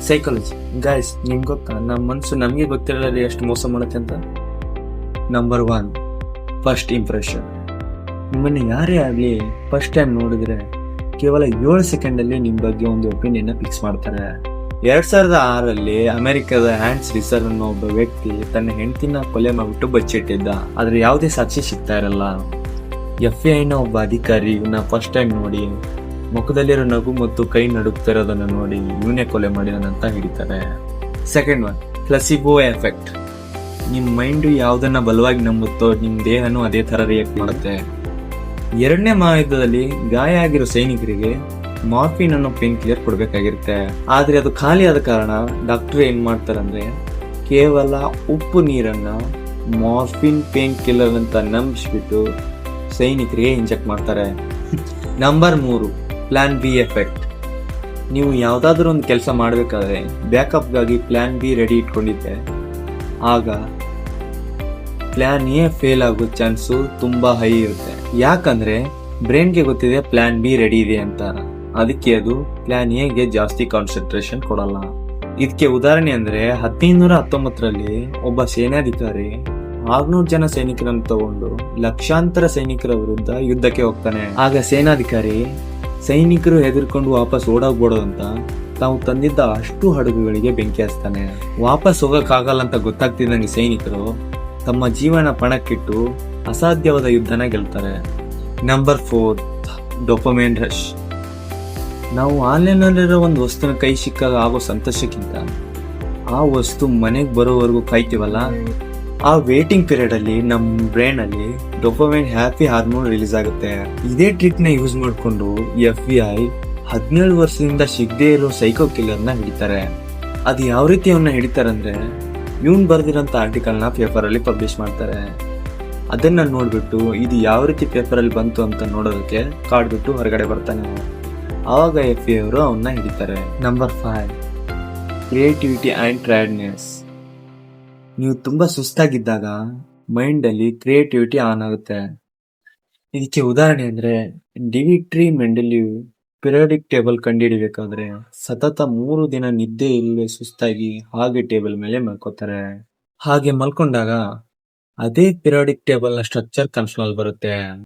Psychology guys, ನಿಮ್ಗೆ ಗೊತ್ತಾ ನಮ್ಮ ಮನಸ್ಸು ನಮಗೆ ಗೊತ್ತಿರಲ್ಲ ಎಷ್ಟು ಮೋಸ ಮಾಡುತ್ತೆ ಅಂತ. Number 1, first impression. ನಿಮ್ಮನ್ನು ಯಾರೇ ಆಗಲಿ ಫಸ್ಟ್ ಟೈಮ್ ನೋಡಿದ್ರೆ ಕೇವಲ 7 ಸೆಕೆಂಡಲ್ಲಿ ನಿಮ್ಮ ಬಗ್ಗೆ ಒಂದು ಒಪಿನಿಯನ್ ಫಿಕ್ಸ್ ಮಾಡ್ತಾರೆ. 2006ರಲ್ಲಿ ಅಮೆರಿಕದ ಹ್ಯಾನ್ಸ್ ರಿಸರ್ ಅನ್ನೋ ಒಬ್ಬ ವ್ಯಕ್ತಿ ತನ್ನ ಹೆಂಡತಿನ ಕೊಲೆ ಮಾಡಿಬಿಟ್ಟು ಬಚ್ಚಿಟ್ಟಿದ್ದ. ಆದ್ರೆ ಯಾವುದೇ ಸಾಕ್ಷಿ ಸಿಗ್ತಾ ಇರಲ್ಲ. FBI ನ ಒಬ್ಬ ಅಧಿಕಾರಿ ಇವನ್ನ ಫಸ್ಟ್ ಟೈಮ್ ನೋಡಿ ಮುಖದಲ್ಲಿರೋ ನಗು ಮತ್ತು ಕೈ ನಡುಕ್ತಿರೋದನ್ನ ನೋಡಿ ಇವನೇ ಕೊಲೆ ಮಾಡಿದಾನಂತ ಹಿಡಿತಾರೆ. Second 1, placebo effect. ನಿಮ್ಮ ಮೈಂಡು ಯಾವ್ದನ್ನ ಬಲವಾಗಿ ನಂಬುತ್ತೋ ನಿಮ್ಮ ದೇಹನೂ ಅದೇ ತರ ರಿಯಾಕ್ಟ್ ಮಾಡುತ್ತೆ. 2ನೇ ಮಹಾಯುದ್ಧದಲ್ಲಿ ಗಾಯ ಆಗಿರೋ ಸೈನಿಕರಿಗೆ ಮಾರ್ಫಿನ್ ಅನ್ನೋ ಪೇನ್ ಕಿಲ್ಲರ್ ಕೊಡ್ಬೇಕಾಗಿರುತ್ತೆ. ಆದ್ರೆ ಅದು ಖಾಲಿ ಆದ ಕಾರಣ ಡಾಕ್ಟರ್ ಏನ್ ಮಾಡ್ತಾರಂದ್ರೆ ಕೇವಲ ಉಪ್ಪು ನೀರನ್ನ ಮಾರ್ಫಿನ್ ಪೇನ್ ಕಿಲ್ಲರ್ ಅಂತ ನಂಬಿಸ್ಬಿಟ್ಟು ಸೈನಿಕರಿಗೆ ಇಂಜೆಕ್ಟ್ ಮಾಡ್ತಾರೆ. Number 3, plan B effect. ನೀವು ಯಾವ್ದಾದ್ರು ಒಂದು ಕೆಲಸ ಮಾಡ್ಬೇಕಾದ್ರೆ ಬ್ಯಾಕಪ್ಗಾಗಿ ಪ್ಲಾನ್ ಬಿ ರೆಡಿ ಇಟ್ಕೊಂಡಿದ್ದೆ, ಆಗ ಪ್ಲಾನ್ ಎ ಫೇಲ್ ಆಗೋ ಚಾನ್ಸು ತುಂಬಾ ಹೈ ಇರುತ್ತೆ. ಯಾಕಂದ್ರೆ ಬ್ರೈನ್ಗೆ ಗೊತ್ತಿದೆ ಪ್ಲಾನ್ ಬಿ ರೆಡಿ ಇದೆ ಅಂತ, ಅದಕ್ಕೆ ಅದು ಪ್ಲಾನ್ ಎಗೆ ಜಾಸ್ತಿ ಕಾನ್ಸಂಟ್ರೇಷನ್ ಕೊಡಲ್ಲ. ಇದಕ್ಕೆ ಉದಾಹರಣೆ ಅಂದ್ರೆ 1919ರಲ್ಲಿ ಒಬ್ಬ ಸೇನಾಧಿಕಾರಿ 600 ಜನ ಸೈನಿಕರನ್ನು ತಗೊಂಡು ಲಕ್ಷಾಂತರ ಸೈನಿಕರ ವಿರುದ್ಧ ಯುದ್ಧಕ್ಕೆ ಹೋಗ್ತಾನೆ. ಆಗ ಸೇನಾಧಿಕಾರಿ ಸೈನಿಕರು ಹೆದರ್ಕೊಂಡು ವಾಪಸ್ ಓಡೋಗ್ಬೋಡು ಅಂತ ತಾವು ತಂದಿದ್ದ ಅಷ್ಟು ಹಡಗುಗಳಿಗೆ ಬೆಂಕಿ ಹಚ್ತಾನೆ. ವಾಪಸ್ ಹೋಗಕ್ಕಾಗಲ್ಲ ಅಂತ ಗೊತ್ತಾಗ್ತಿದ್ದಂಗೆ ಸೈನಿಕರು ತಮ್ಮ ಜೀವನ ಪಣಕ್ಕಿಟ್ಟು ಅಸಾಧ್ಯವಾದ ಯುದ್ಧನ ಗೆಲ್ತಾರೆ. Number 4, dopamine rush. ನಾವು ಆನ್ಲೈನಲ್ಲಿರೋ ಒಂದು ವಸ್ತುನ ಕೈ ಸಿಕ್ಕಾಗ ಆಗೋ ಸಂತೋಷಕ್ಕಿಂತ ಆ ವಸ್ತು ಮನೆಗೆ ಬರೋವರೆಗೂ ಕಾಯ್ತೀವಲ್ಲ, ಆ ವೇಟಿಂಗ್ ಪೀರಿಯಡ್ ಅಲ್ಲಿ ನಮ್ಮ ಬ್ರೈನ್ ಅಲ್ಲಿ ಡೋಪಮೈನ್ ಹ್ಯಾಪಿ ಹಾರ್ಮೋನ್ ರಿಲೀಸ್ ಆಗುತ್ತೆ. ಇದೇ ಟ್ರಿಕ್ ನ ಯೂಸ್ ಮಾಡಿಕೊಂಡು FBI 17 ವರ್ಷದಿಂದ ಸಿಗದೇ ಇರೋ ಸೈಕೋ ಕಿಲ್ಲರ್ ನ ಹಿಡಿತಾರೆ. ಅದು ಯಾವ ರೀತಿ ಅವನ್ನ ಹಿಡಿತಾರಂದ್ರೆ ಇವನ್ ಬರ್ದಿರೋಂಥ ಆರ್ಟಿಕಲ್ ನ ಪೇಪರ್ ಅಲ್ಲಿ ಪಬ್ಲಿಷ್ ಮಾಡ್ತಾರೆ. ಅದನ್ನ ನೋಡ್ಬಿಟ್ಟು ಇದು ಯಾವ ರೀತಿ ಪೇಪರ್ ಅಲ್ಲಿ ಬಂತು ಅಂತ ನೋಡೋದಕ್ಕೆ ಕಾಡ್ಬಿಟ್ಟು ಹೊರಗಡೆ ಬರ್ತಾನೆ. ಆವಾಗ FBI ಅವರು ಅವನ್ನ ಹಿಡಿತಾರೆ. Number 5, creativity and tiredness. ನೀವು ತುಂಬಾ ಸುಸ್ತಾಗಿದ್ದಾಗ ಮೈಂಡ್ ಅಲ್ಲಿ ಕ್ರಿಯೇಟಿವಿಟಿ ಆನ್ ಆಗುತ್ತೆ. ಇದಕ್ಕೆ ಉದಾಹರಣೆ ಅಂದ್ರೆ ಡಿಮಿಟ್ರಿ ಮೆಂಡೆಲಿವ್ ಪಿರಿಯಾಡಿಕ್ ಟೇಬಲ್ ಕಂಡುಹಿಡಿಬೇಕಾದ್ರೆ ಸತತ 3 ದಿನ ನಿದ್ದೆ ಇಲ್ಲದೆ ಸುಸ್ತಾಗಿ ಹಾಗೆ ಟೇಬಲ್ ಮೇಲೆ ಮಲ್ಕೋತಾರೆ. ಹಾಗೆ ಮಲ್ಕೊಂಡಾಗ ಅದೇ ಪಿರಿಯಾಡಿಕ್ ಟೇಬಲ್ ನ ಸ್ಟ್ರಕ್ಚರ್ ಕನ್ಫರ್ಮ್ ಬರುತ್ತೆ.